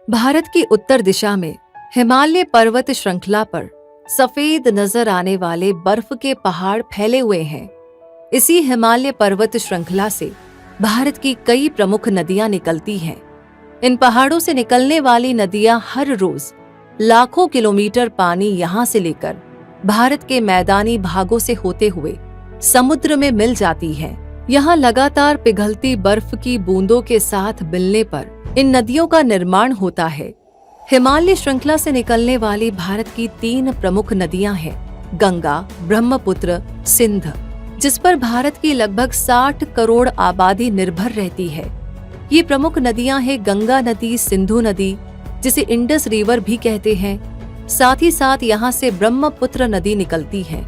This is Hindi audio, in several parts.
भारत की उत्तर दिशा में हिमालय पर्वत श्रृंखला पर सफेद नजर आने वाले बर्फ के पहाड़ फैले हुए हैं। इसी हिमालय पर्वत श्रृंखला से भारत की कई प्रमुख नदियां निकलती हैं। इन पहाड़ों से निकलने वाली नदियां हर रोज लाखों किलोमीटर पानी यहां से लेकर भारत के मैदानी भागों से होते हुए समुद्र में मिल जाती हैं। यहाँ लगातार पिघलती बर्फ की बूंदों के साथ मिलने पर इन नदियों का निर्माण होता है। हिमालय श्रृंखला से निकलने वाली भारत की 3 प्रमुख नदियां हैं, गंगा, ब्रह्मपुत्र, सिंध, जिस पर भारत की लगभग 60 करोड़ आबादी निर्भर रहती है। ये प्रमुख नदियां हैं गंगा नदी, सिंधु नदी, जिसे इंडस रिवर भी कहते हैं। साथ ही साथ यहाँ से ब्रह्मपुत्र नदी निकलती है।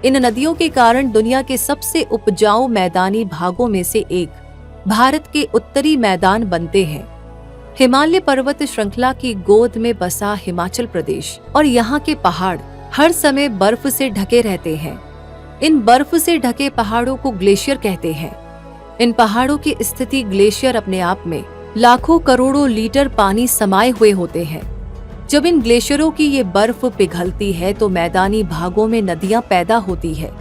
इन नदियों के कारण दुनिया के सबसे उपजाऊ मैदानी भागों में से एक भारत के उत्तरी मैदान बनते हैं। हिमालय पर्वत श्रृंखला की गोद में बसा हिमाचल प्रदेश और यहाँ के पहाड़ हर समय बर्फ से ढके रहते हैं। इन बर्फ से ढके पहाड़ों को ग्लेशियर कहते हैं। इन पहाड़ों की स्थिति ग्लेशियर अपने आप में लाखों करोड़ों लीटर पानी समाये हुए होते हैं। जब इन ग्लेशियरों की ये बर्फ पिघलती है तो मैदानी भागों में नदियां पैदा होती है।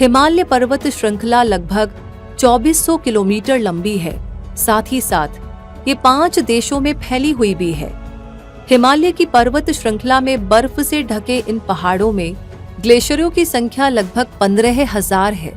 हिमालय पर्वत श्रृंखला लगभग 2400 किलोमीटर लंबी है। साथ ही साथ ये 5 देशों में फैली हुई भी है। हिमालय की पर्वत श्रृंखला में बर्फ से ढके इन पहाड़ों में ग्लेशियरों की संख्या लगभग 15,000 है।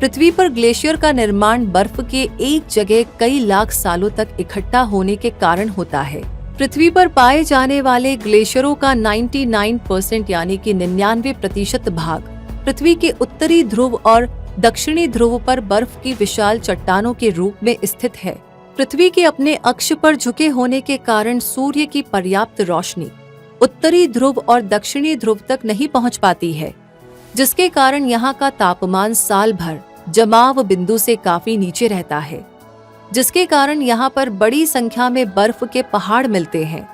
पृथ्वी पर ग्लेशियर का निर्माण बर्फ के एक जगह कई लाख सालों तक इकट्ठा होने के कारण होता है। पृथ्वी पर पाए जाने वाले ग्लेशियरों का 99% यानी कि 99% भाग पृथ्वी के उत्तरी ध्रुव और दक्षिणी ध्रुव पर बर्फ की विशाल चट्टानों के रूप में स्थित है। पृथ्वी के अपने अक्ष पर झुके होने के कारण सूर्य की पर्याप्त रोशनी उत्तरी ध्रुव और दक्षिणी ध्रुव तक नहीं पहुंच पाती है, जिसके कारण यहाँ का तापमान साल भर जमाव बिंदु से काफी नीचे रहता है, जिसके कारण यहाँ पर बड़ी संख्या में बर्फ के पहाड़ मिलते हैं।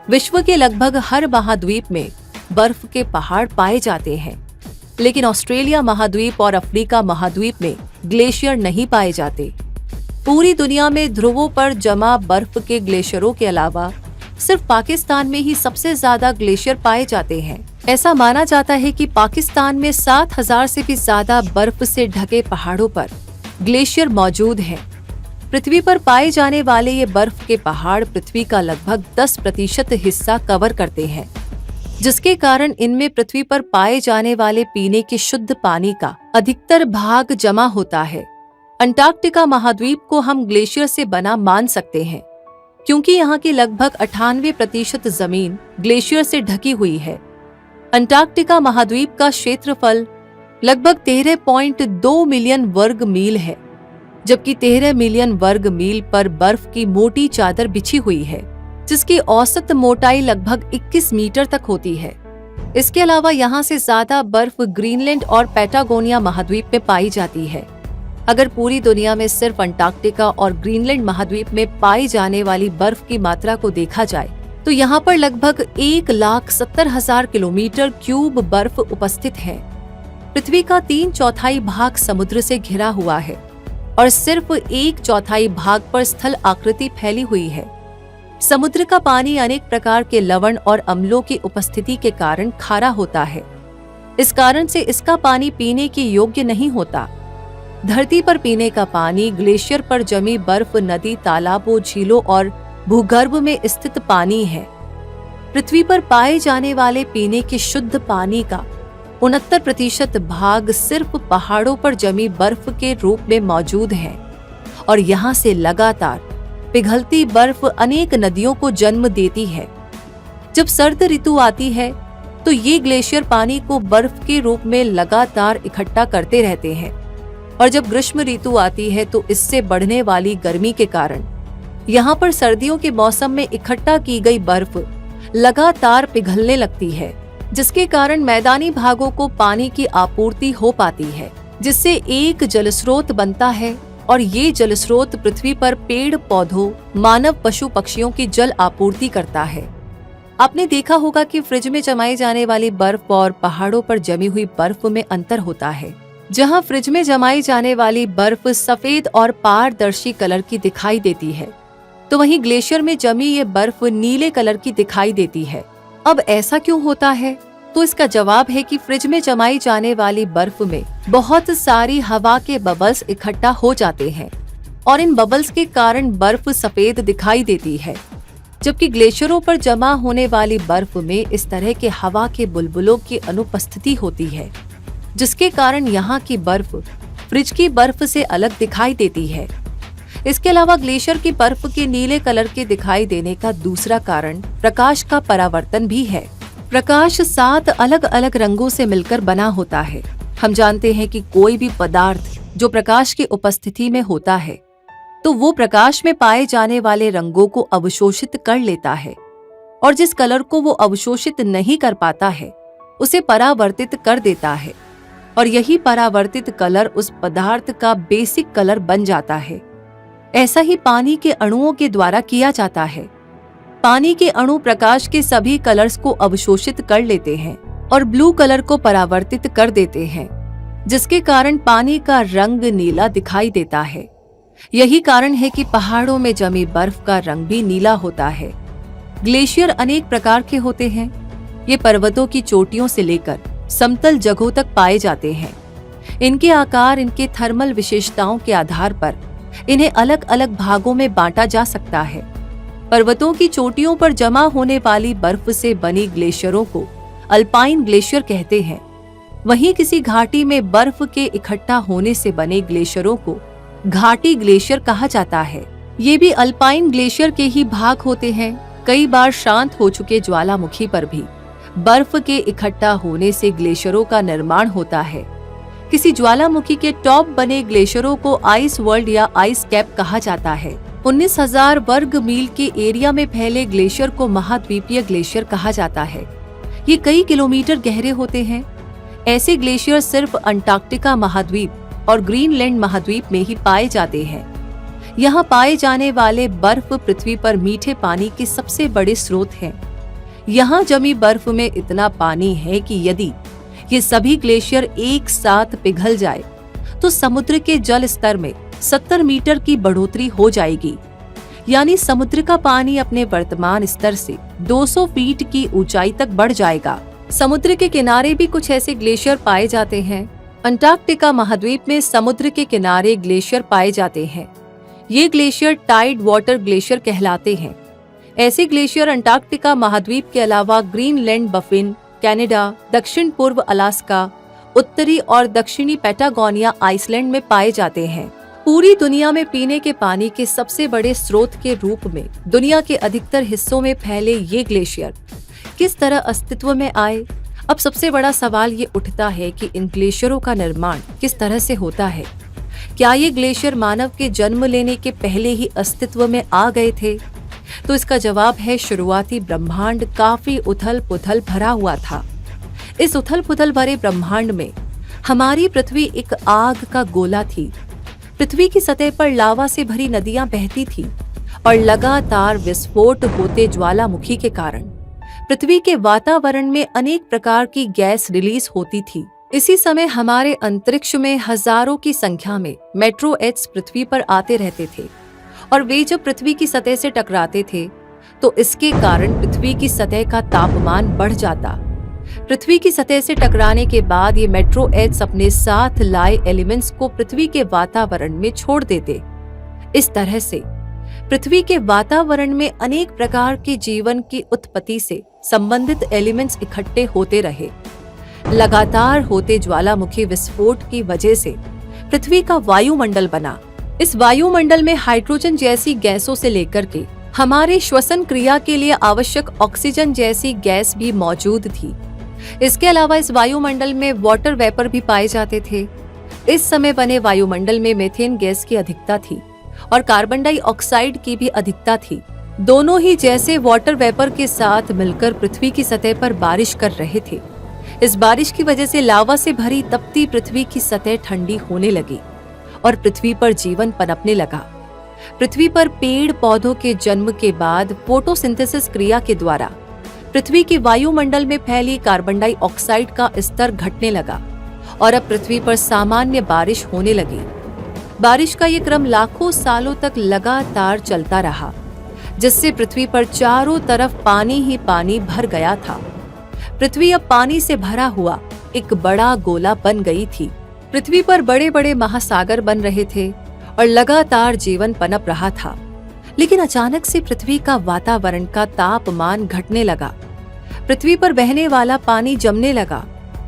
विश्व के लगभग हर महाद्वीप में बर्फ के पहाड़ पाए जाते हैं, लेकिन ऑस्ट्रेलिया महाद्वीप और अफ्रीका महाद्वीप में ग्लेशियर नहीं पाए जाते। पूरी दुनिया में ध्रुवों पर जमा बर्फ के ग्लेशियरों के अलावा सिर्फ पाकिस्तान में ही सबसे ज्यादा ग्लेशियर पाए जाते हैं। ऐसा माना जाता है कि पाकिस्तान में 7000 से भी ज्यादा बर्फ से ढके पहाड़ों पर ग्लेशियर मौजूद हैं। पृथ्वी पर पाए जाने वाले ये बर्फ के पहाड़ पृथ्वी का लगभग 10% हिस्सा कवर करते हैं, जिसके कारण इनमें पृथ्वी पर पाए जाने वाले पीने के शुद्ध पानी का अधिकतर भाग जमा होता है। अंटार्कटिका महाद्वीप को हम ग्लेशियर से बना मान सकते हैं, क्योंकि यहाँ की लगभग 98% जमीन ग्लेशियर से ढकी हुई है। अंटार्कटिका महाद्वीप का क्षेत्रफल लगभग 13.2 मिलियन वर्ग मील है, जबकि 13 मिलियन वर्ग मील पर बर्फ की मोटी चादर बिछी हुई है, जिसकी औसत मोटाई लगभग 21 मीटर तक होती है। इसके अलावा यहाँ से ज्यादा बर्फ ग्रीनलैंड और पैटागोनिया महाद्वीप में पाई जाती है। अगर पूरी दुनिया में सिर्फ अंटार्कटिका और ग्रीनलैंड महाद्वीप में पाई जाने वाली बर्फ की मात्रा को देखा जाए तो यहाँ पर लगभग 1,70,000 किलोमीटर क्यूब बर्फ उपस्थित है। पृथ्वी का 3/4 भाग समुद्र से घिरा हुआ है और सिर्फ 1/4 भाग पर स्थल आकृति फैली हुई है। समुद्र का पानी अनेक प्रकार के लवण और अम्लों की उपस्थिति के कारण खारा होता है। इस कारण से इसका पानी पीने के योग्य नहीं होता। धरती पर पीने का पानी ग्लेशियर पर जमी बर्फ, नदी, तालाबों, झीलों और भूगर्भ में स्थित पानी है। पृथ्वी पर पाए जाने वाले पीने के शुद्ध पानी का 69% भाग सिर्फ पहाड़ों पर जमी बर्फ के रूप में मौजूद है और यहाँ से लगातार पिघलती बर्फ अनेक नदियों को जन्म देती है। जब सर्द ऋतु आती है तो ये ग्लेशियर पानी को बर्फ के रूप में लगातार इकट्ठा करते रहते हैं और जब ग्रीष्म ऋतु आती है तो इससे बढ़ने वाली गर्मी के कारण यहाँ पर सर्दियों के मौसम में इकट्ठा की गई बर्फ लगातार पिघलने लगती है, जिसके कारण मैदानी भागों को पानी की आपूर्ति हो पाती है, जिससे एक जलस्रोत बनता है और ये जलस्रोत पृथ्वी पर पेड़ पौधों, मानव, पशु पक्षियों की जल आपूर्ति करता है। आपने देखा होगा कि फ्रिज में जमाई जाने वाली बर्फ और पहाड़ों पर जमी हुई बर्फ में अंतर होता है। जहां फ्रिज में जमाई जाने वाली बर्फ सफेद और पारदर्शी कलर की दिखाई देती है, तो वहीं ग्लेशियर में जमी ये बर्फ नीले कलर की दिखाई देती है। अब ऐसा क्यों होता है? तो इसका जवाब है कि फ्रिज में जमाई जाने वाली बर्फ में बहुत सारी हवा के बबल्स इकट्ठा हो जाते हैं और इन बबल्स के कारण बर्फ सफेद दिखाई देती है, जबकि ग्लेशियरों पर जमा होने वाली बर्फ में इस तरह के हवा के बुलबुलों की अनुपस्थिति होती है, जिसके कारण यहाँ की बर्फ फ्रिज की बर्फ से अलग दिखाई देती है। इसके अलावा ग्लेशियर की बर्फ के नीले कलर के दिखाई देने का दूसरा कारण प्रकाश का परावर्तन भी है। प्रकाश 7 अलग अलग रंगों से मिलकर बना होता है। हम जानते हैं कि कोई भी पदार्थ जो प्रकाश की उपस्थिति में होता है तो वो प्रकाश में पाए जाने वाले रंगों को अवशोषित कर लेता है और जिस कलर को वो अवशोषित नहीं कर पाता है उसे परावर्तित कर देता है और यही परावर्तित कलर उस पदार्थ का बेसिक कलर बन जाता है। ऐसा ही पानी के अणुओं के द्वारा किया जाता है। पानी के अणु प्रकाश के सभी कलर्स को अवशोषित कर लेते हैं और ब्लू कलर को परावर्तित कर देते हैं, जिसके कारण पानी का रंग नीला दिखाई देता है। यही कारण है कि पहाड़ों में जमी बर्फ का रंग भी नीला होता है। ग्लेशियर अनेक प्रकार के होते हैं। ये पर्वतों की चोटियों से लेकर समतल जगहों तक पाए जाते हैं। इनके आकार, इनके थर्मल विशेषताओं के आधार पर इन्हें अलग अलग भागों में बांटा जा सकता है। पर्वतों की चोटियों पर जमा होने वाली बर्फ से बनी ग्लेशियरों को अल्पाइन ग्लेशियर कहते हैं। वहीं किसी घाटी में बर्फ के इकट्ठा होने से बने ग्लेशियरों को घाटी ग्लेशियर कहा जाता है। ये भी अल्पाइन ग्लेशियर के ही भाग होते हैं। कई बार शांत हो चुके ज्वालामुखी पर भी बर्फ के इकट्ठा होने से ग्लेशियरों का निर्माण होता है। किसी ज्वालामुखी के टॉप बने ग्लेशियरों को आइस वर्ल्ड या आइस कैप कहा जाता है। 19,000 वर्ग मील के एरिया में फैले ग्लेशियर को महाद्वीपीय ग्लेशियर कहा जाता है। ये कई किलोमीटर गहरे होते हैं। ऐसे ग्लेशियर सिर्फ अंटार्कटिका महाद्वीप और ग्रीनलैंड महाद्वीप में ही पाए जाते हैं। यहाँ पाए जाने वाले बर्फ पृथ्वी पर मीठे पानी के सबसे बड़े स्रोत हैं। यहाँ जमी बर्फ में इतना पानी है कि यदि ये सभी ग्लेशियर एक साथ पिघल जाए तो समुद्र के जल स्तर में 70 मीटर की बढ़ोतरी हो जाएगी। यानी समुद्र का पानी अपने वर्तमान स्तर से 200 फीट की ऊंचाई तक बढ़ जाएगा। समुद्र के किनारे भी कुछ ऐसे ग्लेशियर पाए जाते हैं। अंटार्कटिका महाद्वीप में समुद्र के किनारे ग्लेशियर पाए जाते हैं। ये ग्लेशियर टाइड वाटर ग्लेशियर कहलाते हैं। ऐसे ग्लेशियर अंटार्कटिका महाद्वीप के अलावा ग्रीनलैंड, बफिन, कनाडा, दक्षिण पूर्व अलास्का, उत्तरी और दक्षिणी पैटागोनिया, आइसलैंड में पाए जाते हैं। पूरी दुनिया में पीने के पानी के सबसे बड़े स्रोत के रूप में दुनिया के अधिकतर हिस्सों में फैले ये ग्लेशियर किस तरह अस्तित्व में आए? अब सबसे बड़ा सवाल ये उठता है कि इन ग्लेशियरों का निर्माण किस तरह से होता है। क्या ये ग्लेशियर मानव के जन्म लेने के पहले ही अस्तित्व में आ गए थे? तो इसका जवाब है, शुरुआती ब्रह्मांड काफी उथल पुथल भरा हुआ था। इस उथल पुथल भरे ब्रह्मांड में हमारी पृथ्वी एक आग का गोला थी। पृथ्वी की सतह पर लावा से भरी नदियां बहती थी और लगातार विस्फोट होते ज्वालामुखी के कारण पृथ्वी के वातावरण में अनेक प्रकार की गैस रिलीज होती थी। इसी समय हमारे अंतरिक्ष में हजारों की संख्या में मेट्रोएट्स पृथ्वी पर आते रहते थे और वे जब पृथ्वी की सतह से टकराते थे तो इसके कारण पृथ्वी की सतह का तापमान बढ़ जाता। पृथ्वी की सतह से टकराने के बाद ये मेट्रोएट्स अपने साथ लाए एलिमेंट्स को पृथ्वी के वातावरण में छोड़ देते। इस तरह से पृथ्वी के वातावरण में अनेक प्रकार के जीवन की उत्पत्ति से संबंधित एलिमेंट्स इकट्ठे होते रहे। लगातार होते ज्वालामुखी विस्फोट की वजह से पृथ्वी का वायुमंडल बना। इस वायुमंडल में हाइड्रोजन जैसी गैसों से लेकर के हमारे श्वसन क्रिया के लिए आवश्यक ऑक्सीजन जैसी गैस भी मौजूद थी। इसके अलावा इस वायुमंडल में वाटर वेपर भी पाए जाते थे। इस समय बने वायुमंडल में मीथेन गैस की अधिकता थी और कार्बन डाइऑक्साइड की भी अधिकता थी। दोनों ही जैसे वाटर वेपर के साथ मिलकर पृथ्वी की सतह पर बारिश कर रहे थे। इस बारिश की वजह से लावा से भरी तपती पृथ्वी की सतह ठंडी होने लगी और पृथ्वी पर जीवन पनपने लगा। पृथ्वी पर पेड़ पौधों के जन्म के बाद फोटोसिंथेसिस क्रिया के द्वारा पृथ्वी के वायुमंडल में फैली कार्बन डाइऑक्साइड का स्तर घटने लगा और अब पृथ्वी पर सामान्य बारिश होने लगी। बारिश का ये क्रम लाखों सालों तक लगातार चलता रहा जिससे पृथ्वी पर चारों तरफ पानी ही पानी भर गया था। पृथ्वी अब पानी से भरा हुआ एक बड़ा गोला बन गई थी। पृथ्वी पर बड़े बड़े महासागर बन रहे थे और लगातार जीवन पनप रहा था। लेकिन अचानक से पृथ्वी का वातावरण का तापमान घटने लगा। पृथ्वी पर बहने वाला पानी जमने लगा।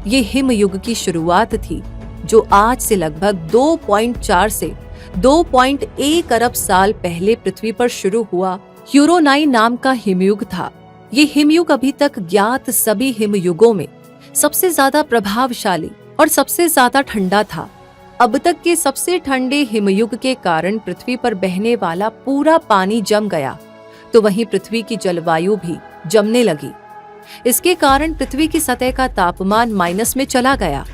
ये हिम युग की शुरुआत थी, जो आज से लगभग 2.4 से 2.1 अरब साल पहले पृथ्वी पर शुरू हुआ यूरोनाई नाम का हिमयुग था। ये हिमयुग अभी तक ज्ञात सभी हिमयुगों में सबसे ज्यादा प्रभावशाली और सबसे ज्यादा ठंडा था। अब तक के सबसे ठंडे हिमयुग के कारण पृथ्वी पर बहने वाला पूरा पानी जम गया, तो वहीं पृथ्वी की जलवायु भी जमने लगी। इसके कारण पृथ्वी की सतह का तापमान माइनस में चला गया।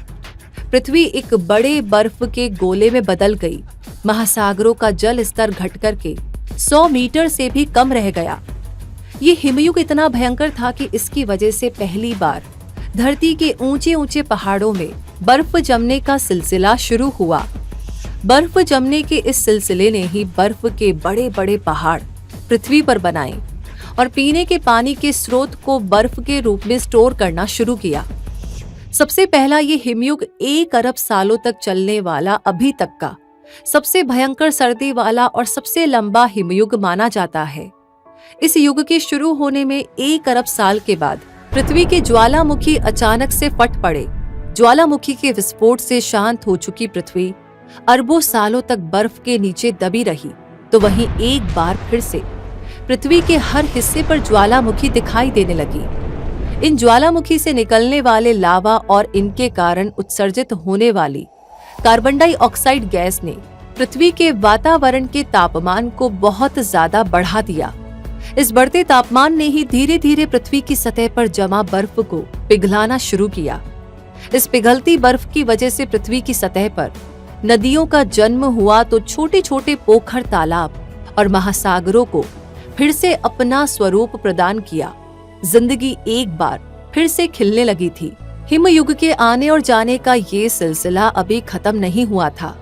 पृथ्वी एक बड़े बर्फ के गोले में बदल गई। महासागरों का जल स्तर घट करके 100 मीटर से भी कम रह गया। ये हिमयुग इतना भयंकर था कि इसकी वजह से पहली बार धरती के ऊंचे ऊंचे पहाड़ों में बर्फ जमने का सिलसिला शुरू हुआ। बर्फ जमने के इस सिलसिले ने ही बर्फ के बड़े बड़े पहाड़ पृथ्वी पर बनाए और पीने के पानी के स्रोत को बर्फ के रूप में स्टोर करना शुरू किया। सबसे पहला ये हिमयुग 1 अरब सालों तक चलने वाला अभी तक का सबसे भयंकर सर्दी वाला और सबसे लंबा हिमयुग माना जाता है। इस युग के शुरू होने में 1 अरब साल के बाद पृथ्वी के ज्वालामुखी अचानक से फट पड़े। ज्वालामुखी के विस्फोट से शांत हो चुकी पृथ्वी अरबों सालों तक बर्फ के नीचे दबी रही, तो वहीं एक बार फिर से पृथ्वी के हर हिस्से पर ज्वालामुखी दिखाई देने लगी। इन ज्वालामुखी से निकलने वाले लावा और इनके कारण उत्सर्जित होने वाली कार्बन डाइऑक्साइड गैस ने पृथ्वी के वातावरण के तापमान को बहुत ज्यादा बढ़ा दिया। इस बढ़ते तापमान ने ही धीरे धीरे पृथ्वी की सतह पर जमा बर्फ को पिघलाना शुरू किया। इस पिघलती बर्फ की वजह से पृथ्वी की सतह पर नदियों का जन्म हुआ, तो छोटे छोटे पोखर, तालाब और महासागरों को फिर से अपना स्वरूप प्रदान किया। जिंदगी एक बार फिर से खिलने लगी थी। हिमयुग के आने और जाने का ये सिलसिला अभी खत्म नहीं हुआ था।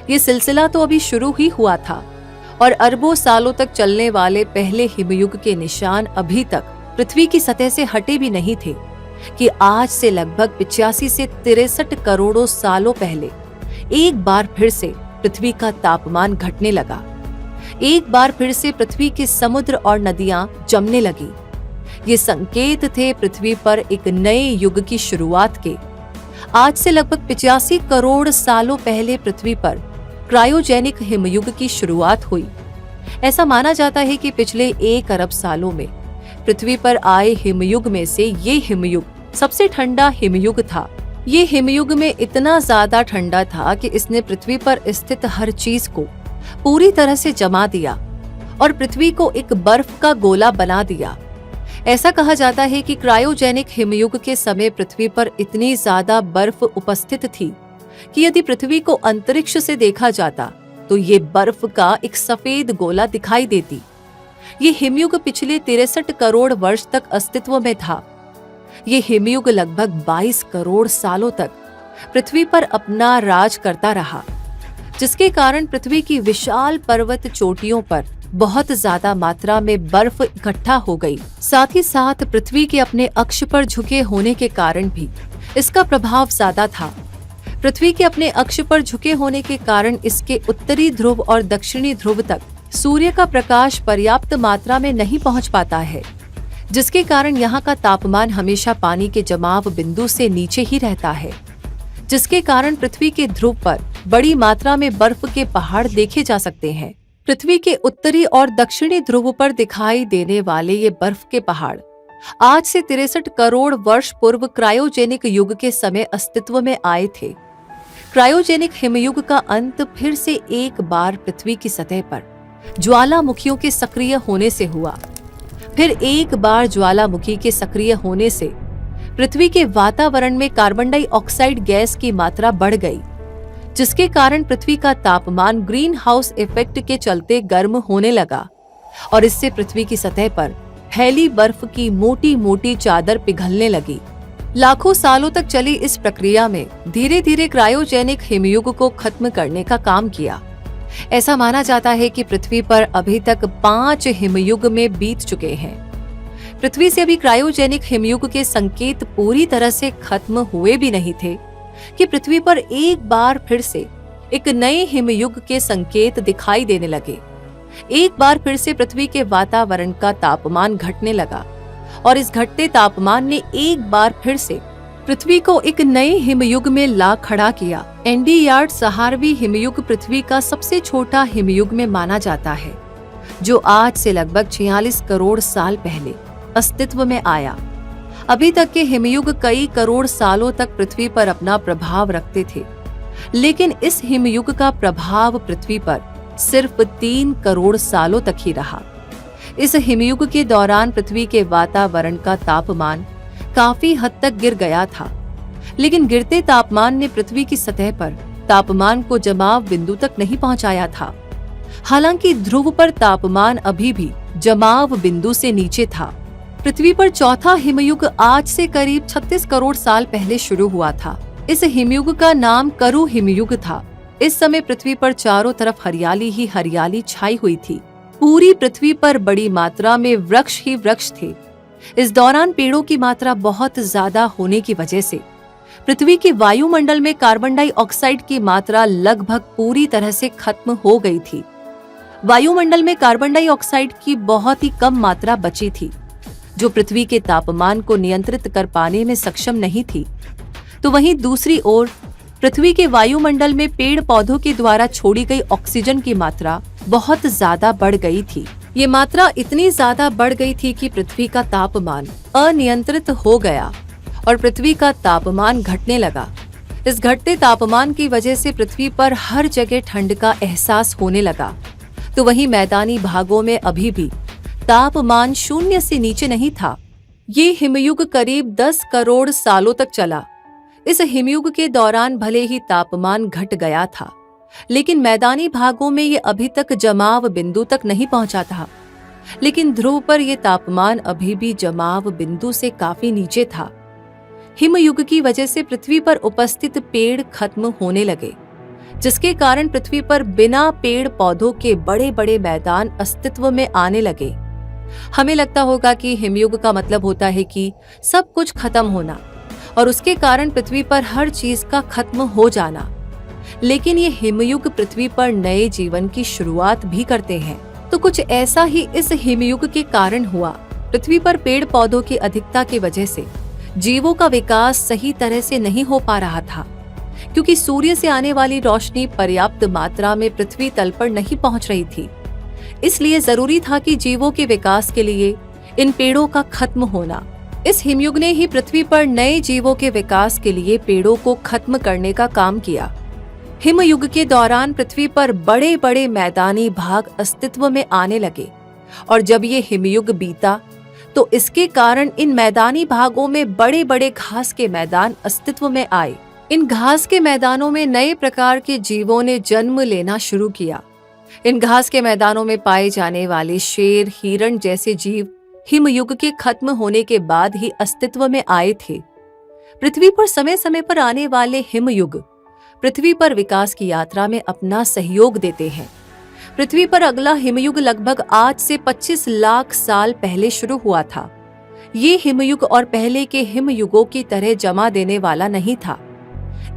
ये सिलसिला तो अभी शुरू ही हुआ था और अरबों सालों तक चलने वाले पहले हिमयुग के निशान अभी तक पृथ्वी की सतह से हटे भी नहीं थे कि आज से लगभग 85 से 63 करोड़ों सालों पहले एक बार फिर से पृथ्वी का तापमान घटने लगा। एक बार फिर से पृथ्वी के समुद्र और नदियां जमने लगी। ये संकेत थे पृथ्वी पर एक नए युग की शुरुआत के। आज से लगभग 85 करोड़ सालों पहले पृथ्वी पर क्रायोजेनिक हिमयुग की शुरुआत हुई। ऐसा माना जाता है कि पिछले 1 अरब सालों में पृथ्वी पर आए हिमयुग में से ये हिमयुग सबसे ठंडा हिमयुग था। ये हिमयुग में इतना ज्यादा ठंडा था कि इसने पृथ्वी पर स्थित हर चीज को पूरी तरह से जमा दिया और पृथ्वी को एक बर्फ का गोला बना दिया। ऐसा कहा जाता है कि क्रायोजेनिक हिमयुग के समय पृथ्वी पर इतनी ज्यादा बर्फ उपस्थित थी कि यदि पृथ्वी को अंतरिक्ष से देखा जाता तो ये बर्फ का एक सफेद गोला दिखाई देती। ये हिमयुग पिछले 63 करोड़ वर्ष तक अस्तित्व में था। ये हिमयुग लगभग 22 करोड़ सालों तक पृथ्वी पर अपना राज करता रहा, जिसके कारण पृथ्वी की विशाल पर्वत चोटियों पर बहुत ज्यादा मात्रा में बर्फ इकट्ठा हो गई। साथ ही साथ पृथ्वी के अपने अक्ष पर झुके होने के कारण भी इसका प्रभाव ज्यादा था। पृथ्वी के अपने अक्ष पर झुके होने के कारण इसके उत्तरी ध्रुव और दक्षिणी ध्रुव तक सूर्य का प्रकाश पर्याप्त मात्रा में नहीं पहुंच पाता है, जिसके कारण यहाँ का तापमान हमेशा पानी के जमाव बिंदु से नीचे ही रहता है, जिसके कारण पृथ्वी के ध्रुव पर बड़ी मात्रा में बर्फ के पहाड़ देखे जा सकते हैं। पृथ्वी के उत्तरी और दक्षिणी ध्रुव पर दिखाई देने वाले ये बर्फ के पहाड़ आज से 63 करोड़ वर्ष पूर्व क्रायोजेनिक युग के समय अस्तित्व में आए थे। क्रायोजेनिक हिमयुग का अंत फिर से एक बार पृथ्वी की सतह पर ज्वालामुखियों के सक्रिय होने से हुआ। फिर एक बार ज्वालामुखी के सक्रिय होने से पृथ्वी के वातावरण में कार्बन डाइऑक्साइड गैस की मात्रा बढ़ गई, जिसके कारण पृथ्वी का तापमान ग्रीन हाउस इफेक्ट के चलते गर्म होने लगा और इससे पृथ्वी की सतह पर फैली बर्फ की मोटी मोटी चादर पिघलने लगी। लाखों सालों तक चली इस प्रक्रिया में धीरे धीरे क्रायोजेनिक हिमयुग को खत्म करने का काम किया। ऐसा माना जाता है कि पृथ्वी पर अभी तक 5 हिमयुग में बीत चुके हैं। पृथ्वी से अभी क्रायोजेनिक हिमयुग के संकेत पूरी तरह से खत्म हुए भी नहीं थे कि पृथ्वी पर एक बार फिर से एक नए हिमयुग के संकेत दिखाई देने लगे। एक बार फिर से पृथ्वी के वातावरण का तापमान घटने लगा और इस घटते तापमान ने एक बार फिर से पृथ्वी को एक नए हिमयुग में ला खड़ा किया। एंडीयार्ड सहारवी हिमयुग पृथ्वी का सबसे छोटा हिमयुग में माना जाता है, जो आज से लगभग 46 करोड़ साल पहले अस्तित्व में आया। अभी तक के हिमयुग कई करोड़ सालों तक पृथ्वी पर अपना प्रभाव रखते थे, लेकिन इस हिमयुग का प्रभाव पृथ्वी पर सिर्फ 3 करोड़ सालों तक ही रहा। इस हिमयुग के दौरान पृथ्वी के वातावरण का तापमान काफी हद तक गिर गया था, लेकिन गिरते तापमान ने पृथ्वी की सतह पर तापमान को जमाव बिंदु तक नहीं पहुंचाया था। हालांकि ध्रुव पर तापमान अभी भी जमाव बिंदु से नीचे था। पृथ्वी पर चौथा हिमयुग आज से करीब 36 करोड़ साल पहले शुरू हुआ था। इस हिमयुग का नाम करु हिमयुग था। इस समय पृथ्वी पर चारों तरफ हरियाली ही हरियाली छाई हुई थी। पूरी पृथ्वी पर बड़ी मात्रा में वृक्ष ही वृक्ष थे। इस दौरान पेड़ों की मात्रा बहुत ज्यादा होने की वजह से पृथ्वी के वायुमंडल में कार्बन डाइऑक्साइड की मात्रा लगभग पूरी तरह से खत्म हो गई थी। वायुमंडल में कार्बन डाइऑक्साइड की बहुत ही कम मात्रा बची थी, जो पृथ्वी के तापमान को नियंत्रित कर पाने में सक्षम नहीं थी। तो वहीं दूसरी ओर पृथ्वी के वायुमंडल में पेड़ पौधों के द्वारा छोड़ी गई ऑक्सीजन की मात्रा बहुत ज्यादा बढ़ गई थी। ये मात्रा इतनी ज्यादा बढ़ गई थी कि पृथ्वी का तापमान अनियंत्रित हो गया और पृथ्वी का तापमान घटने लगा। इस घटते तापमान की वजह से पृथ्वी पर हर जगह ठंड का एहसास होने लगा। तो वहीं मैदानी भागों में अभी भी तापमान 0 से नीचे नहीं था। ये हिमयुग करीब 10 करोड़ सालों तक चला। इस हिमयुग के दौरान भले ही तापमान घट गया था, लेकिन मैदानी भागों में ये अभी तक जमाव बिंदु तक नहीं पहुंचा था। लेकिन ध्रुव पर यह तापमान अभी भी जमाव बिंदु से काफी नीचे था। हिमयुग की वजह से पृथ्वी पर उपस्थित पेड़ खत्म होने लगे, जिसके कारण पृथ्वी पर बिना पेड़ पौधों के बड़े बड़े मैदान अस्तित्व में आने लगे। हमें लगता होगा कि हिमयुग का मतलब होता है कि सब कुछ खत्म होना और उसके कारण पृथ्वी पर हर चीज का खत्म हो जाना। लेकिन ये हिमयुग पृथ्वी पर नए जीवन की शुरुआत भी करते हैं। तो कुछ ऐसा ही इस हिमयुग के कारण हुआ। पृथ्वी पर पेड़ पौधों की अधिकता की वजह से जीवों का विकास सही तरह से नहीं हो पा रहा था, क्योंकि सूर्य से आने वाली रोशनी पर्याप्त मात्रा में पृथ्वी तल पर नहीं पहुंच रही थी। इसलिए जरूरी था कि जीवों के विकास के लिए इन पेड़ों का खत्म होना। इस हिमयुग ने ही पृथ्वी पर नए जीवों के विकास के लिए पेड़ों को खत्म करने का काम किया। हिमयुग के दौरान पृथ्वी पर बड़े बड़े मैदानी भाग अस्तित्व में आने लगे और जब ये हिमयुग बीता तो इसके कारण इन मैदानी भागों में बड़े बड़े घास के मैदान अस्तित्व में आए। इन घास के मैदानों में नए प्रकार के जीवों ने जन्म लेना शुरू किया। इन घास के मैदानों में पाए जाने वाले शेर, हिरण जैसे जीव हिमयुग के खत्म होने के बाद ही अस्तित्व में आए थे। पृथ्वी पर समय समय पर आने वाले हिमयुग पृथ्वी पर विकास की यात्रा में अपना सहयोग देते हैं। पृथ्वी पर अगला हिमयुग लगभग आज से 25 लाख साल पहले शुरू हुआ था। ये हिमयुग और पहले के हिमयुगों की तरह जमा देने वाला नहीं था।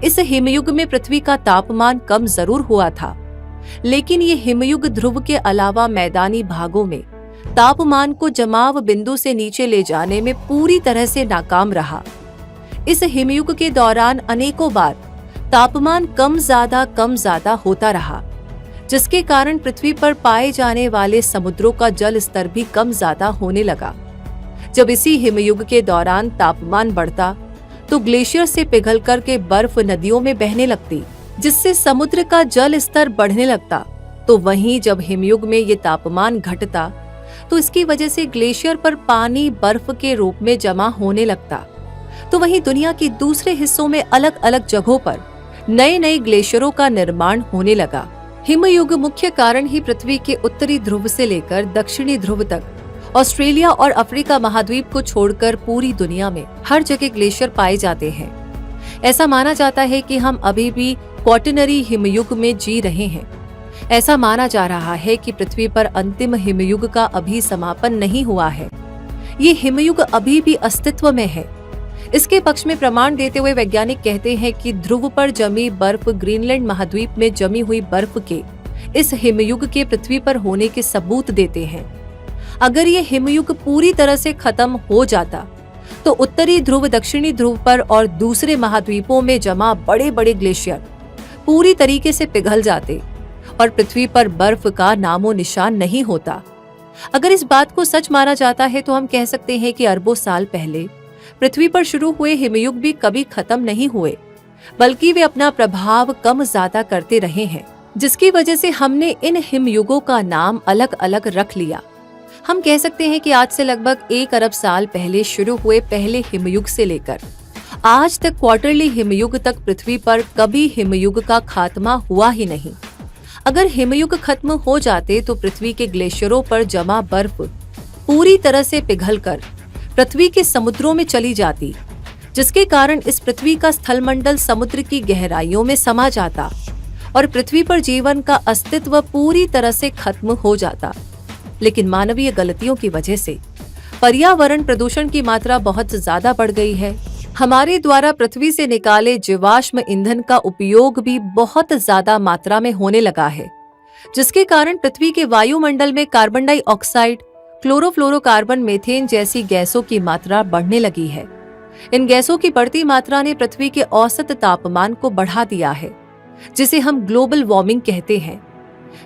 इस हिमयुग में पृथ्वी का तापमान कम जरूर हुआ था, लेकिन ये हिमयुग ध्रुव के अलावा मैदानी भागों में तापमान को जमाव बिंदु से नीचे ले जाने में पूरी तरह से नाकाम रहा। इस हिमयुग के दौरान अनेकों बार तापमान कम ज्यादा होता रहा, जिसके कारण पृथ्वी पर पाए जाने वाले समुद्रों का जल स्तर भी कम ज्यादा होने लगा। जब इसी हिमयुग के दौरान तापमान बढ़ता तो ग्लेशियर से पिघल कर के बर्फ नदियों में बहने लगती, जिससे समुद्र का जल स्तर बढ़ने लगता। तो वहीं जब हिमयुग में ये तापमान घटता तो इसकी वजह से ग्लेशियर पर पानी बर्फ के रूप में जमा होने लगता। तो वहीं दुनिया के दूसरे हिस्सों में अलग अलग जगहों पर नए नए ग्लेशियरों का निर्माण होने लगा। हिमयुग मुख्य कारण ही पृथ्वी के उत्तरी ध्रुव से लेकर दक्षिणी ध्रुव तक ऑस्ट्रेलिया और अफ्रीका महाद्वीप को छोड़कर पूरी दुनिया में हर जगह ग्लेशियर पाए जाते हैं। ऐसा माना जाता है कि हम अभी भी क्वाटरनरी हिमयुग में जी रहे हैं। ऐसा माना जा रहा है कि पृथ्वी पर अंतिम हिमयुग का अभी समापन नहीं हुआ है। ये हिमयुग अभी भी अस्तित्व में है। इसके पक्ष में प्रमाण देते हुए वैज्ञानिक कहते हैं कि ध्रुव पर जमी बर्फ ग्रीनलैंड महाद्वीप में जमी हुई बर्फ के इस हिमयुग के पृथ्वी पर होने के सबूत देते हैं। अगर ये हिमयुग पूरी तरह से खत्म हो जाता तो उत्तरी ध्रुव, दक्षिणी ध्रुव पर और दूसरे महाद्वीपों में जमा बड़े बड़े ग्लेशियर पूरी तरीके से पिघल जाते और पृथ्वी पर बर्फ का नामो निशान नहीं होता। अगर इस बात को सच माना जाता है तो हम कह सकते हैं कि अरबों साल पहले पृथ्वी पर शुरू हुए हिमयुग भी कभी खत्म नहीं हुए, बल्कि वे अपना प्रभाव कम ज्यादा करते रहे हैं, जिसकी वजह से हमने इन हिमयुगों का नाम अलग अलग रख लिया। हम कह सकते हैं कि आज से लगभग 1 अरब साल पहले शुरू हुए पहले हिमयुग से लेकर आज तक क्वार्टरली हिमयुग तक पृथ्वी पर कभी हिमयुग का खात्मा हुआ ही नहीं। अगर हिमयुग खत्म हो जाते तो पृथ्वी के ग्लेशियरों पर जमा बर्फ पूरी तरह से पिघलकर पृथ्वी के समुद्रों में चली जाती, जिसके कारण इस पृथ्वी का स्थलमंडल समुद्र की गहराइयों में समा जाता और पृथ्वी पर जीवन का अस्तित्व पूरी तरह से खत्म हो जाता। लेकिन मानवीय गलतियों की वजह से पर्यावरण प्रदूषण की मात्रा बहुत ज्यादा बढ़ गई है। हमारे द्वारा पृथ्वी से निकाले जीवाश्म ईंधन का उपयोग भी बहुत ज्यादा मात्रा में होने लगा है, जिसके कारण पृथ्वी के वायुमंडल में कार्बन डाइऑक्साइड, क्लोरोफ्लोरोकार्बन, मीथेन जैसी गैसों की मात्रा बढ़ने लगी है। इन गैसों की बढ़ती मात्रा ने पृथ्वी के औसत तापमान को बढ़ा दिया है, जिसे हम ग्लोबल वार्मिंग कहते हैं।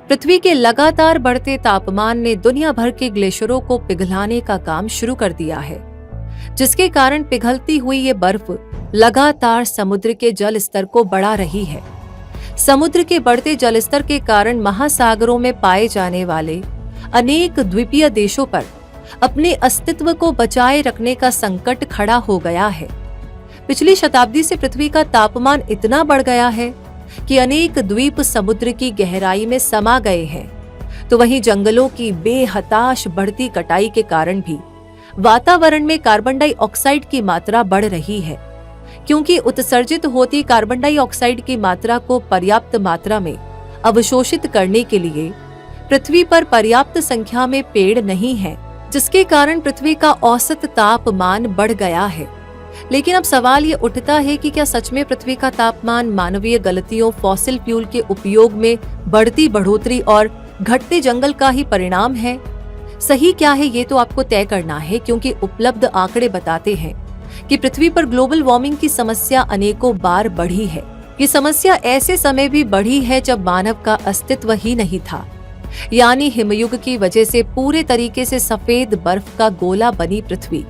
पृथ्वी के लगातार बढ़ते तापमान ने दुनिया भर के ग्लेशियरों को पिघलाने का काम शुरू कर दिया है, जिसके कारण पिघलती हुई ये बर्फ लगातार समुद्र के जल स्तर को बढ़ा रही है। समुद्र के बढ़ते जल स्तर के कारण महासागरों में पाए जाने वाले अनेक द्वीपीय देशों पर अपने अस्तित्व को बचाए रखने का संकट खड़ा हो गया है। पिछली शताब्दी से पृथ्वी का तापमान इतना बढ़ गया है कि अनेक द्वीप समुद्र की गहराई में समा गए हैं। तो वहीं जंगलों की बेहताश बढ़ती कटाई के कारण भी वातावरण में कार्बन डाइऑक्साइड की मात्रा बढ़ रही है, क्योंकि उत्सर्जित होती कार्बन डाइऑक्साइड की मात्रा को पर्याप्त मात्रा में अवशोषित करने के लिए पृथ्वी पर पर्याप्त संख्या में पेड़ नहीं है, जिसके कारण पृथ्वी का औसत तापमान बढ़ गया है। लेकिन अब सवाल ये उठता है कि क्या सच में पृथ्वी का तापमान मानवीय गलतियों, फॉसिल फ्यूल के उपयोग में बढ़ती बढ़ोतरी और घटते जंगल का ही परिणाम है? सही क्या है ये तो आपको तय करना है, क्योंकि उपलब्ध आंकड़े बताते हैं कि पृथ्वी पर ग्लोबल वार्मिंग की समस्या अनेकों बार बढ़ी है। ये समस्या ऐसे समय भी बढ़ी है जब मानव का अस्तित्व ही नहीं था, यानी हिमयुग की वजह से पूरे तरीके से सफेद बर्फ का गोला बनी पृथ्वी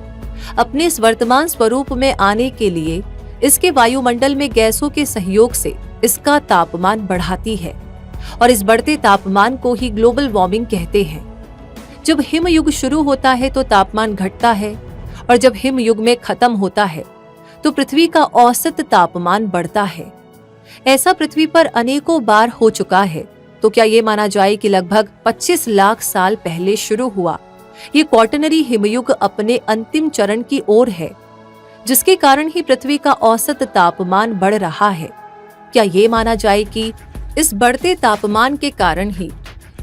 अपने इस वर्तमान स्वरूप में आने के लिए इसके वायुमंडल में गैसों के सहयोग से इसका तापमान बढ़ाती है, और इस बढ़ते तापमान को ही ग्लोबल वार्मिंग कहते हैं। जब हिमयुग शुरू होता है तो तापमान घटता है, और जब हिमयुग में खत्म होता है तो पृथ्वी का औसत तापमान बढ़ता है। ऐसा पृथ्वी पर अनेकों बार हो चुका है। तो क्या ये माना जाए कि लगभग 25 लाख साल पहले शुरू हुआ ये क्वार्टरनरी हिमयुग अपने अंतिम चरण की ओर है, जिसके कारण ही पृथ्वी का औसत तापमान बढ़ रहा है? क्या ये माना जाए कि इस बढ़ते तापमान के कारण ही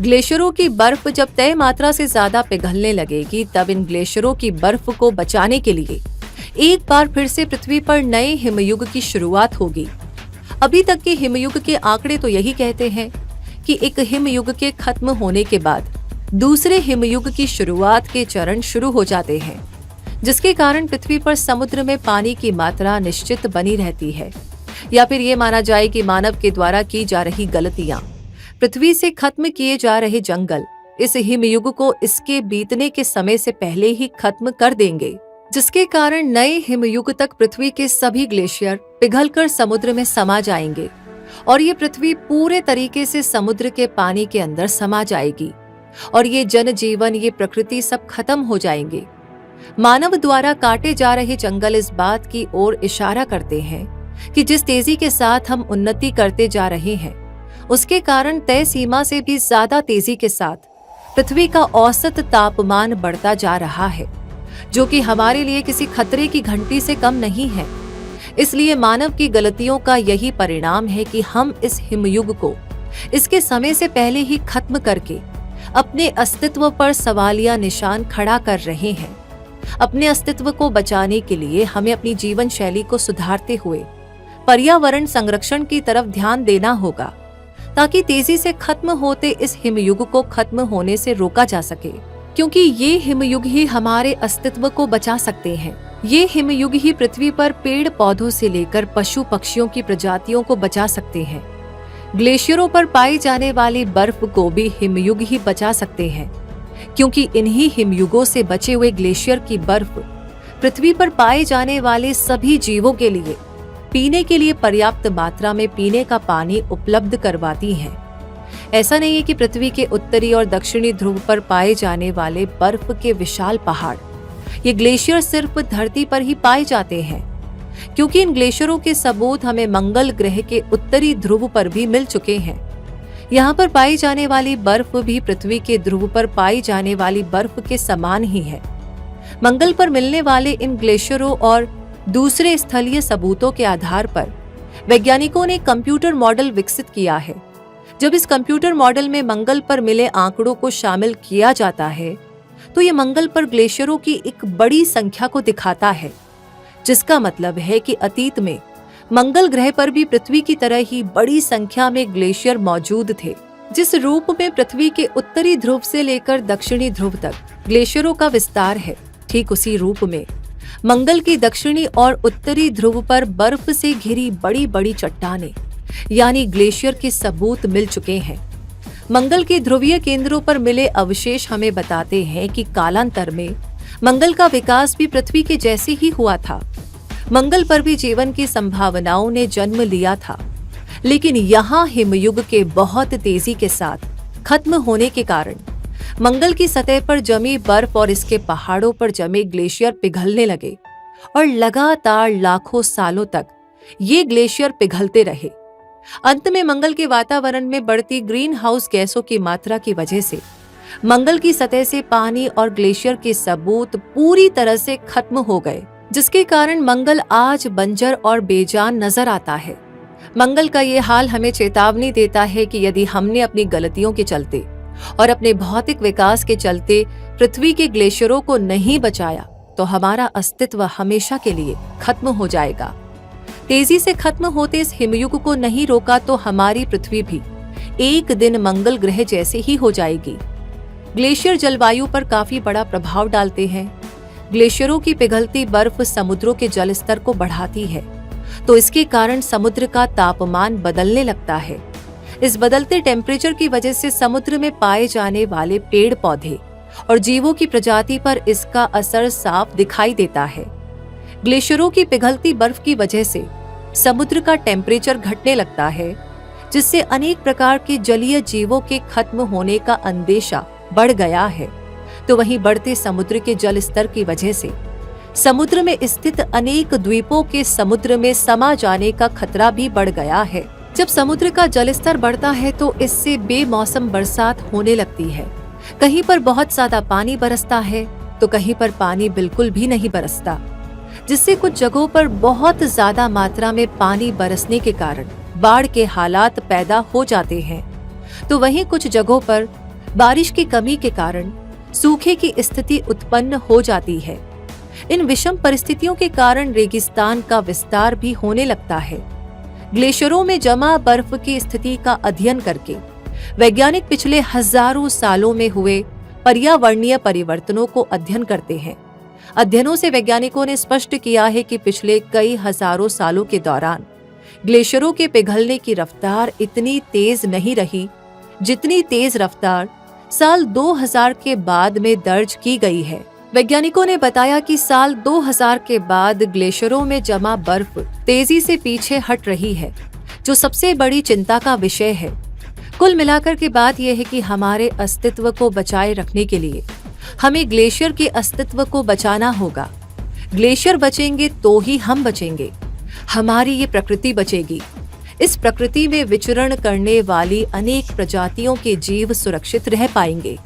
ग्लेशियरों की बर्फ जब तय मात्रा से ज्यादा पिघलने लगेगी, तब इन ग्लेशियरों की बर्फ को बचाने के लिए एक बार फिर से पृथ्वी पर नए हिमयुग की शुरुआत होगी? अभी तक के हिमयुग के आंकड़े तो यही कहते हैं कि एक हिमयुग के खत्म होने के बाद दूसरे हिमयुग की शुरुआत के चरण शुरू हो जाते हैं, जिसके कारण पृथ्वी पर समुद्र में पानी की मात्रा निश्चित बनी रहती है। या फिर ये माना जाए कि मानव के द्वारा की जा रही गलतियां, पृथ्वी से खत्म किए जा रहे जंगल इस हिमयुग को इसके बीतने के समय से पहले ही खत्म कर देंगे, जिसके कारण नए हिमयुग तक पृथ्वी के सभी ग्लेशियर पिघलकर समुद्र में समा जाएंगे और ये पृथ्वी पूरे तरीके से समुद्र के पानी के अंदर समा जाएगी और ये जनजीवन, ये प्रकृति सब खत्म हो जाएंगे। मानव द्वारा काटे जा रहे जंगल इस बात की ओर इशारा करते हैं कि जिस तेजी के साथ हम उन्नति करते जा रहे हैं, उसके कारण तय सीमा से भी ज्यादा तेजी के साथ पृथ्वी का औसत तापमान बढ़ता जा रहा है, जो कि हमारे लिए किसी खतरे की घंटी से कम नहीं है। इसलिए मानव की गलतियों का यही परिणाम है कि हम इस हिमयुग को इसके समय से पहले ही खत्म करके अपने अस्तित्व पर सवालिया निशान खड़ा कर रहे हैं। अपने अस्तित्व को बचाने के लिए हमें अपनी जीवन शैली को सुधारते हुए पर्यावरण संरक्षण की तरफ ध्यान देना होगा, ताकि तेजी से खत्म होते इस हिमयुग को खत्म होने से रोका जा सके, क्योंकि ये हिमयुग ही हमारे अस्तित्व को बचा सकते हैं। ये हिमयुग ही पृथ्वी पर पेड़ पौधों से लेकर पशु पक्षियों की प्रजातियों को बचा सकते हैं। ग्लेशियरों पर पाई जाने वाली बर्फ को भी हिमयुग ही बचा सकते हैं, क्योंकि इन्हीं हिमयुगों से बचे हुए ग्लेशियर की बर्फ पृथ्वी पर पाए जाने वाले सभी जीवों के लिए पीने के लिए पर्याप्त मात्रा में पीने का पानी उपलब्ध करवाती है। ऐसा नहीं है कि पृथ्वी के उत्तरी और दक्षिणी ध्रुव पर पाए जाने वाले बर्फ के विशाल पहाड़, ये ग्लेशियर सिर्फ धरती पर ही पाए जाते हैं, क्योंकि इन ग्लेशियरों के सबूत हमें मंगल ग्रह के उत्तरी ध्रुव पर भी मिल चुके हैं। यहाँ पर पाई जाने वाली बर्फ भी पृथ्वी के ध्रुव पर पाई जाने वाली बर्फ के समान ही है। मंगल पर मिलने वाले इन ग्लेशियरों और दूसरे स्थलीय सबूतों के आधार पर वैज्ञानिकों ने कंप्यूटर मॉडल विकसित किया है। जब इस कंप्यूटर मॉडल में मंगल पर मिले आंकड़ों को शामिल किया जाता है, तो ये मंगल पर ग्लेशियरों की एक बड़ी संख्या को दिखाता है, जिसका मतलब है कि अतीत में मंगल ग्रह पर भी पृथ्वी की तरह ही बड़ी संख्या में ग्लेशियर मौजूद थे। जिस रूप में पृथ्वी के उत्तरी ध्रुव से लेकर दक्षिणी ध्रुव तक ग्लेशियरों का विस्तार है, ठीक उसी रूप में मंगल की दक्षिणी और उत्तरी ध्रुव पर बर्फ से घिरी बड़ी बड़ी चट्टानें यानी ग्लेशियर के सबूत मिल चुके हैं। मंगल के ध्रुवीय केंद्रों पर मिले अवशेष हमें बताते हैं कि कालांतर में मंगल का विकास भी पृथ्वी के जैसे ही हुआ था। मंगल पर भी जीवन की संभावनाओं ने जन्म लिया था, लेकिन यहाँ हिमयुग के बहुत तेजी के साथ खत्म होने के कारण मंगल की सतह पर जमी बर्फ और इसके पहाड़ों पर जमे ग्लेशियर पिघलने लगे और लगातार लाखों सालों तक ये ग्लेशियर पिघलते रहे। अंत में मंगल के वातावरण में बढ़ती ग्रीन हाउस गैसों की मात्रा की वजह से मंगल की सतह से पानी और ग्लेशियर के सबूत पूरी तरह से खत्म हो गए, जिसके कारण मंगल आज बंजर और बेजान नजर आता है। मंगल का ये हाल हमें चेतावनी देता है कि यदि हमने अपनी गलतियों के चलते और अपने भौतिक विकास के चलते पृथ्वी के ग्लेशियरों को नहीं बचाया, तो हमारा अस्तित्व हमेशा के लिए खत्म हो जाएगा। तेजी से खत्म होते इस हिमयुग को नहीं रोका तो हमारी पृथ्वी भी एक दिन मंगल ग्रह जैसे ही हो जाएगी। ग्लेशियर जलवायु पर काफी बड़ा प्रभाव डालते हैं। ग्लेशियरों की पिघलती बर्फ समुद्रों के जल स्तर को बढ़ाती है, तो इसके कारण समुद्र का तापमान बदलने लगता है। इस बदलते टेम्परेचर की वजह से समुद्र में पाए जाने वाले पेड़ पौधे और जीवों की प्रजाति पर इसका असर साफ दिखाई देता है। ग्लेशियरों की पिघलती बर्फ की वजह से समुद्र का टेम्परेचर घटने लगता है, जिससे अनेक प्रकार के जलीय जीवों के खत्म होने का अंदेशा बढ़ गया है। तो वहीं बढ़ते समुद्र के जल स्तर की वजह से समुद्र में स्थित अनेक द्वीपों के समुद्र में समा जाने का खतरा भी बढ़ गया है। जब समुद्र का जल स्तर बढ़ता है तो इससे बेमौसम बरसात होने लगती है। कहीं पर बहुत ज्यादा पानी बरसता है तो कहीं पर पानी बिल्कुल भी नहीं बरसता, जिससे कुछ जगहों पर बहुत ज्यादा मात्रा में पानी बरसने के कारण बाढ़ के हालात पैदा हो जाते हैं। तो वहीं कुछ जगहों पर बारिश की कमी के कारण सूखे की स्थिति उत्पन्न हो जाती है। इन विषम परिस्थितियों के कारण रेगिस्तान का विस्तार भी होने लगता है। ग्लेशियरों में जमा बर्फ की स्थिति का अध्ययन करके वैज्ञानिक पिछले हजारों सालों में हुए पर्यावरणीय परिवर्तनों को अध्ययन करते हैं। अध्ययनों से वैज्ञानिकों ने स्पष्ट किया है कि पिछले कई हजारों सालों के दौरान ग्लेशियरों के पिघलने की रफ्तार इतनी तेज नहीं रही जितनी तेज रफ्तार साल 2000 के बाद में दर्ज की गई है। वैज्ञानिकों ने बताया कि साल 2000 के बाद ग्लेशियरों में जमा बर्फ तेजी से पीछे हट रही है, जो सबसे बड़ी चिंता का विषय है। कुल मिलाकर के बात यह है कि हमारे अस्तित्व को बचाए रखने के लिए हमें ग्लेशियर के अस्तित्व को बचाना होगा। ग्लेशियर बचेंगे तो ही हम बचेंगे, हमारी ये प्रकृति बचेगी। इस प्रकृति में विचरण करने वाली अनेक प्रजातियों के जीव सुरक्षित रह पाएंगे।